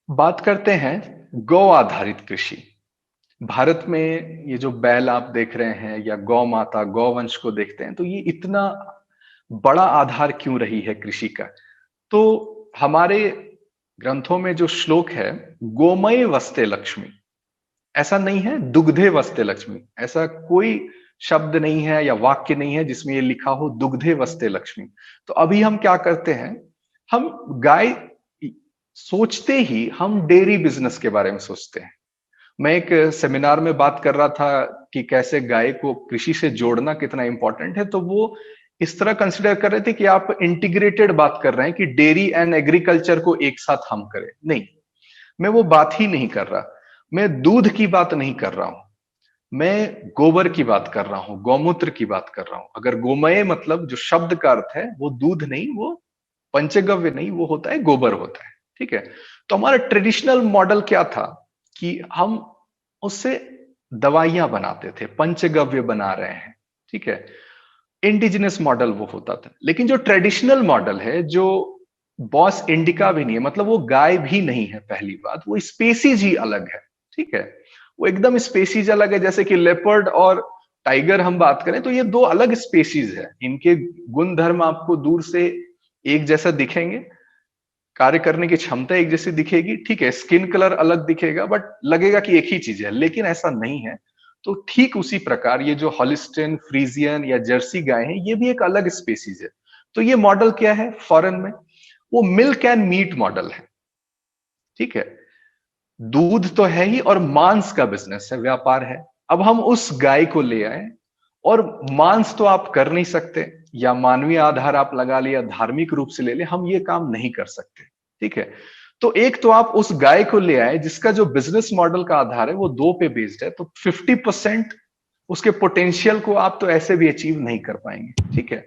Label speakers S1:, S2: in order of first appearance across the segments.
S1: बात करते हैं गौ आधारित कृषि। भारत में ये जो बैल आप देख रहे हैं या गौ माता गौवंश को देखते हैं तो ये इतना बड़ा आधार क्यों रही है कृषि का। तो हमारे ग्रंथों में जो श्लोक है, गोमय वस्ते लक्ष्मी, ऐसा नहीं है दुग्धे वस्ते लक्ष्मी, ऐसा कोई शब्द नहीं है या वाक्य नहीं है जिसमें ये लिखा हो दुग्धे वस्ते लक्ष्मी। तो अभी हम क्या करते हैं, हम गाय सोचते ही हम डेयरी बिजनेस के बारे में सोचते हैं। मैं एक सेमिनार में बात कर रहा था कि कैसे गाय को कृषि से जोड़ना कितना इंपॉर्टेंट है, तो वो इस तरह कंसिडर कर रहे थे कि आप इंटीग्रेटेड बात कर रहे हैं कि डेयरी एंड एग्रीकल्चर को एक साथ हम करें। नहीं, मैं वो बात ही नहीं कर रहा। मैं दूध की बात नहीं कर रहा हूं, मैं गोबर की बात कर रहा हूं, गौमूत्र की बात कर रहा हूं। अगर गोमय मतलब जो शब्द का अर्थ है वो दूध नहीं, वो पंचगव्य नहीं, वो होता है गोबर होता है। ठीक है। तो हमारा ट्रेडिशनल मॉडल क्या था कि हम उससे दवाइयां बनाते थे, पंचगव्य बना रहे हैं। ठीक है। इंडिजिनस मॉडल वो होता था। लेकिन जो ट्रेडिशनल मॉडल है, जो बॉस इंडिका भी नहीं है, मतलब वो गाय भी नहीं है, पहली बात वो स्पेसीज ही अलग है। ठीक है। वो एकदम स्पेसीज अलग है। जैसे कि लेपर्ड और टाइगर हम बात करें तो ये दो अलग स्पेसीज है। इनके गुण धर्म आपको दूर से एक जैसा दिखेंगे, कार्य करने की क्षमता एक जैसी दिखेगी। ठीक है, स्किन कलर अलग दिखेगा बट लगेगा कि एक ही चीज है, लेकिन ऐसा नहीं है। तो ठीक उसी प्रकार ये जो हॉलिस्टिन, फ्रीजियन या जर्सी गाय है, ये भी एक अलग स्पेसीज है। तो ये मॉडल क्या है फॉरेन में, वो मिल्क एंड मीट मॉडल है। ठीक है। दूध तो है ही और मांस का बिजनेस है, व्यापार है। अब हम उस गाय को ले आए और मांस तो आप कर नहीं सकते, या मानवीय आधार आप लगा लिया, धार्मिक रूप से ले ले, हम ये काम नहीं कर सकते। ठीक है। तो एक तो आप उस गाय को ले आए जिसका जो बिजनेस मॉडल का आधार है वो दो पे बेस्ड है, तो 50% उसके पोटेंशियल को आप तो ऐसे भी अचीव नहीं कर पाएंगे। ठीक है।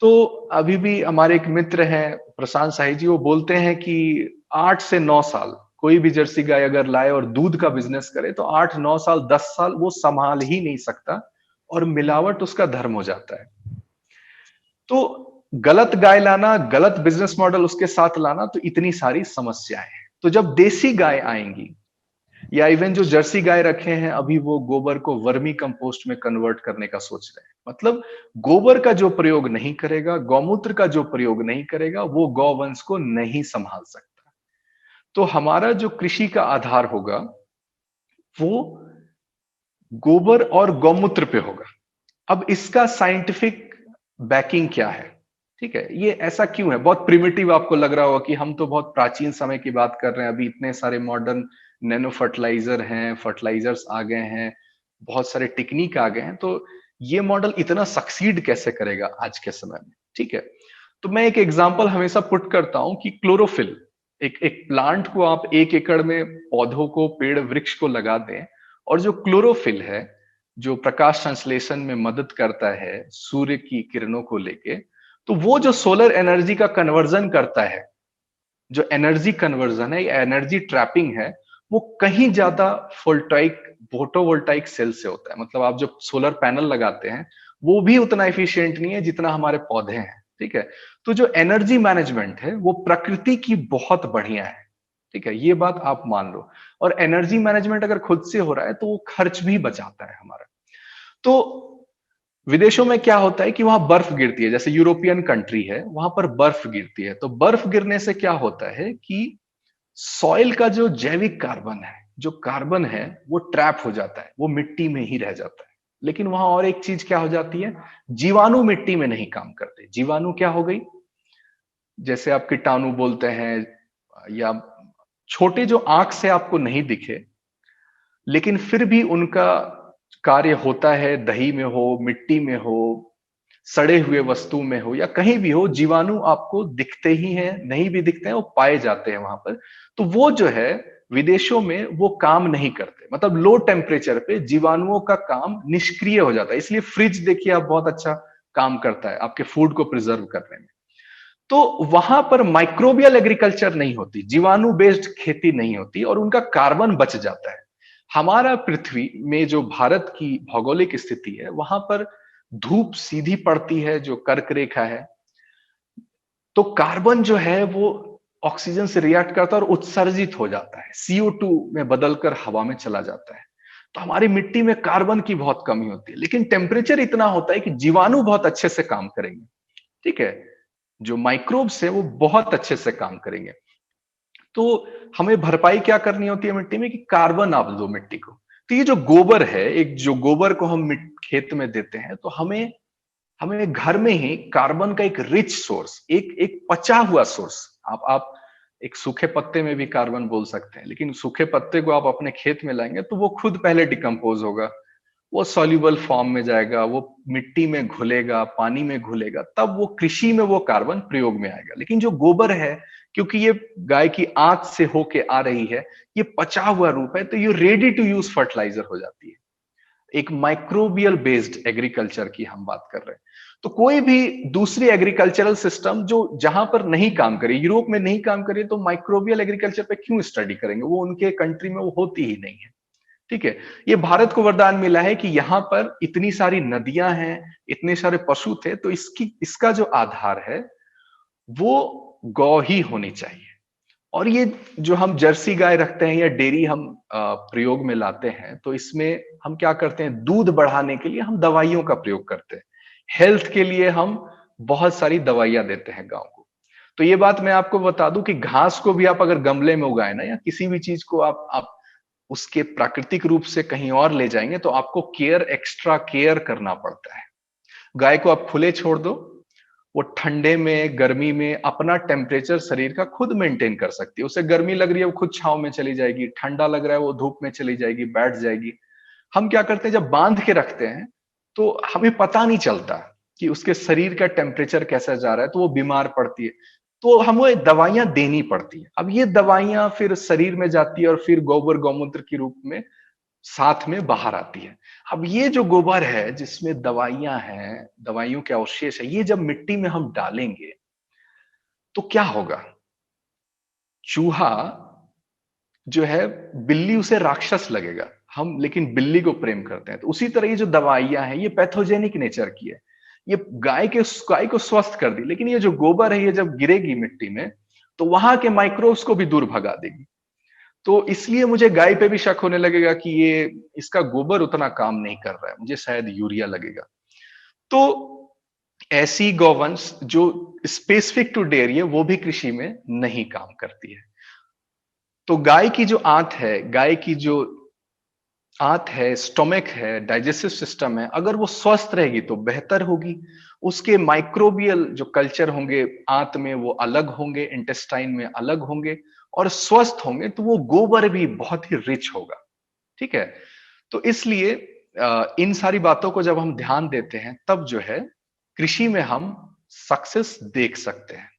S1: तो अभी भी हमारे एक मित्र हैं प्रशांत साही जी, वो बोलते हैं कि 8 से 9 साल कोई भी जर्सी गाय अगर लाए और दूध का बिजनेस करे तो 8 9 साल 10 साल वो संभाल ही नहीं सकता, और मिलावट उसका धर्म हो जाता है। तो गलत गाय लाना, गलत बिजनेस मॉडल उसके साथ लाना, तो इतनी सारी समस्याएं हैं। तो जब देसी गाय आएंगी, या इवन जो जर्सी गाय रखे हैं अभी, वो गोबर को वर्मी कंपोस्ट में कन्वर्ट करने का सोच रहे हैं। मतलब गोबर का जो प्रयोग नहीं करेगा, गौमूत्र का जो प्रयोग नहीं करेगा, वो गौवंश को नहीं संभाल सकता। तो हमारा जो कृषि का आधार होगा वो गोबर और गौमूत्र पे होगा। अब इसका साइंटिफिक बैकिंग क्या है? ठीक है, ये ऐसा क्यों है? बहुत प्रिमिटिव आपको लग रहा होगा कि हम तो बहुत प्राचीन समय की बात कर रहे हैं, अभी इतने सारे मॉडर्न नैनो फर्टिलाइजर हैं, फर्टिलाइजर्स आ गए हैं, बहुत सारे टेक्निक आ गए हैं, तो ये मॉडल इतना सक्सीड कैसे करेगा आज के समय में? ठीक है। तो मैं एक एग्जांपल हमेशा पुट करता हूं कि क्लोरोफिल, एक एक प्लांट को आप 1 एकड़ में पौधों को, पेड़ वृक्ष को लगा दें, और जो क्लोरोफिल है, जो प्रकाश संश्लेषण में मदद करता है सूर्य की किरणों को लेके, तो वो जो सोलर एनर्जी का कन्वर्जन करता है, जो एनर्जी कन्वर्जन है या एनर्जी ट्रैपिंग है, वो कहीं ज्यादा फोल्टाइक फोटोवोल्टाइक सेल से होता है। मतलब आप जो सोलर पैनल लगाते हैं वो भी उतना एफिशिएंट नहीं है जितना हमारे पौधे हैं। ठीक है। तो जो एनर्जी मैनेजमेंट है वो प्रकृति की बहुत बढ़िया है। ठीक है, ये बात आप मान लो। और एनर्जी मैनेजमेंट अगर खुद से हो रहा है तो वो खर्च भी बचाता है हमारा। तो विदेशों में क्या होता है कि वहां बर्फ गिरती है, जैसे यूरोपियन कंट्री है, वहां पर बर्फ गिरती है। तो बर्फ गिरने से क्या होता है कि सॉइल का जो जैविक कार्बन है, जो कार्बन है, वो ट्रैप हो जाता है, वो मिट्टी में ही रह जाता है। लेकिन वहां और एक चीज क्या हो जाती है, जीवाणु मिट्टी में नहीं काम करते। जीवाणु क्या हो गई, जैसे आप कीटाणु बोलते हैं, या छोटे जो आंख से आपको नहीं दिखे, लेकिन फिर भी उनका कार्य होता है, दही में हो, मिट्टी में हो, सड़े हुए वस्तु में हो, या कहीं भी हो, जीवाणु आपको दिखते ही हैं, नहीं भी दिखते हैं, वो पाए जाते हैं वहां पर। तो वो जो है विदेशों में वो काम नहीं करते, मतलब लो टेम्परेचर पे जीवाणुओं का काम निष्क्रिय हो जाता है। इसलिए फ्रिज देखिए आप, बहुत अच्छा काम करता है आपके फूड को प्रिजर्व करने में। तो वहां पर माइक्रोबियल एग्रीकल्चर नहीं होती, जीवाणु बेस्ड खेती नहीं होती, और उनका कार्बन बच जाता है। हमारा पृथ्वी में जो भारत की भौगोलिक स्थिति है, वहां पर धूप सीधी पड़ती है, जो कर्क रेखा है, तो कार्बन जो है वो ऑक्सीजन से रिएक्ट करता है और उत्सर्जित हो जाता है, CO2 में बदलकर हवा में चला जाता है। तो हमारी मिट्टी में कार्बन की बहुत कमी होती है, लेकिन टेम्परेचर इतना होता है कि जीवाणु बहुत अच्छे से काम करेंगे, ठीक है? जो माइक्रोब्स है वो बहुत अच्छे से काम करेंगे। तो हमें भरपाई क्या करनी होती है मिट्टी में कि कार्बन आप दो मिट्टी को। तो ये जो गोबर है, एक जो गोबर को हम खेत में देते हैं, तो हमें हमें घर में ही कार्बन का एक रिच सोर्स, एक एक पचा हुआ सोर्स, आप एक सूखे पत्ते में भी कार्बन बोल सकते हैं, लेकिन सूखे पत्ते को आप अपने खेत में लाएंगे तो वो खुद पहले डिकम्पोज होगा, वो सॉल्युबल फॉर्म में जाएगा, वो मिट्टी में घुलेगा, पानी में घुलेगा, तब वो कृषि में वो कार्बन प्रयोग में आएगा। लेकिन जो गोबर है, क्योंकि ये गाय की आंत से होके आ रही है, ये पचा हुआ रूप है, तो ये रेडी टू यूज फर्टिलाइजर हो जाती है। एक माइक्रोबियल बेस्ड एग्रीकल्चर की हम बात कर रहे हैं। तो कोई भी दूसरी एग्रीकल्चरल सिस्टम जो जहां पर नहीं काम करे, यूरोप में नहीं काम करे, तो माइक्रोबियल एग्रीकल्चर पे क्यों स्टडी करेंगे? वो उनके कंट्री में वो होती ही नहीं है, ठीक है? ये भारत को वरदान मिला है कि यहाँ पर इतनी सारी नदियां हैं, इतने सारे पशु थे, तो इसका जो आधार है वो गौ ही होनी चाहिए। और ये जो हम जर्सी गाय रखते हैं या डेयरी हम प्रयोग में लाते हैं, तो इसमें हम क्या करते हैं, दूध बढ़ाने के लिए हम दवाइयों का प्रयोग करते हैं, हेल्थ के लिए हम बहुत सारी दवाइयां देते हैं गांव को। तो ये बात मैं आपको बता दूं कि घास को भी आप अगर गमले में उगाए ना, या किसी भी चीज को आप उसके प्राकृतिक रूप से कहीं और ले जाएंगे, तो आपको एक्स्ट्रा केयर करना पड़ता है। गाय को आप खुले छोड़ दो, वो ठंडे में, गर्मी में अपना टेम्परेचर शरीर का खुद मेंटेन कर सकती है। उसे गर्मी लग रही है वो खुद छांव में चली जाएगी, ठंडा लग रहा है वो धूप में चली जाएगी, बैठ जाएगी। हम क्या करते हैं, जब बांध के रखते हैं तो हमें पता नहीं चलता कि उसके शरीर का टेम्परेचर कैसा जा रहा है, तो वो बीमार पड़ती है, तो हमें दवाइयां देनी पड़ती है। अब ये दवाइयां फिर शरीर में जाती है और फिर गोबर गौमूत्र के रूप में साथ में बाहर आती है। अब ये जो गोबर है जिसमें दवाइयां हैं, दवाइयों के अवशेष है, ये जब मिट्टी में हम डालेंगे तो क्या होगा? चूहा जो है, बिल्ली उसे राक्षस लगेगा, हम लेकिन बिल्ली को प्रेम करते हैं। तो उसी तरह ये जो दवाइयां हैं ये पैथोजेनिक नेचर की है, ये गाय को स्वस्थ कर दी, लेकिन ये जो गोबर है ये जब गिरेगी मिट्टी में तो वहां के माइक्रोब्स को भी दूर भगा देगी। तो इसलिए मुझे गाय पे भी शक होने लगेगा कि ये इसका गोबर उतना काम नहीं कर रहा है, मुझे शायद यूरिया लगेगा। तो ऐसी गौवंश जो स्पेसिफिक टू डेयरी है वो भी कृषि में नहीं काम करती है। तो गाय की जो आंत है, गाय की जो आंत है, स्टोमक है, डाइजेस्टिव सिस्टम है, अगर वो स्वस्थ रहेगी तो बेहतर होगी। उसके माइक्रोबियल जो कल्चर होंगे आंत में वो अलग होंगे, इंटेस्टाइन में अलग होंगे, और स्वस्थ होंगे तो वो गोबर भी बहुत ही रिच होगा, ठीक है? तो इसलिए इन सारी बातों को जब हम ध्यान देते हैं तब जो है कृषि में हम सक्सेस देख सकते हैं।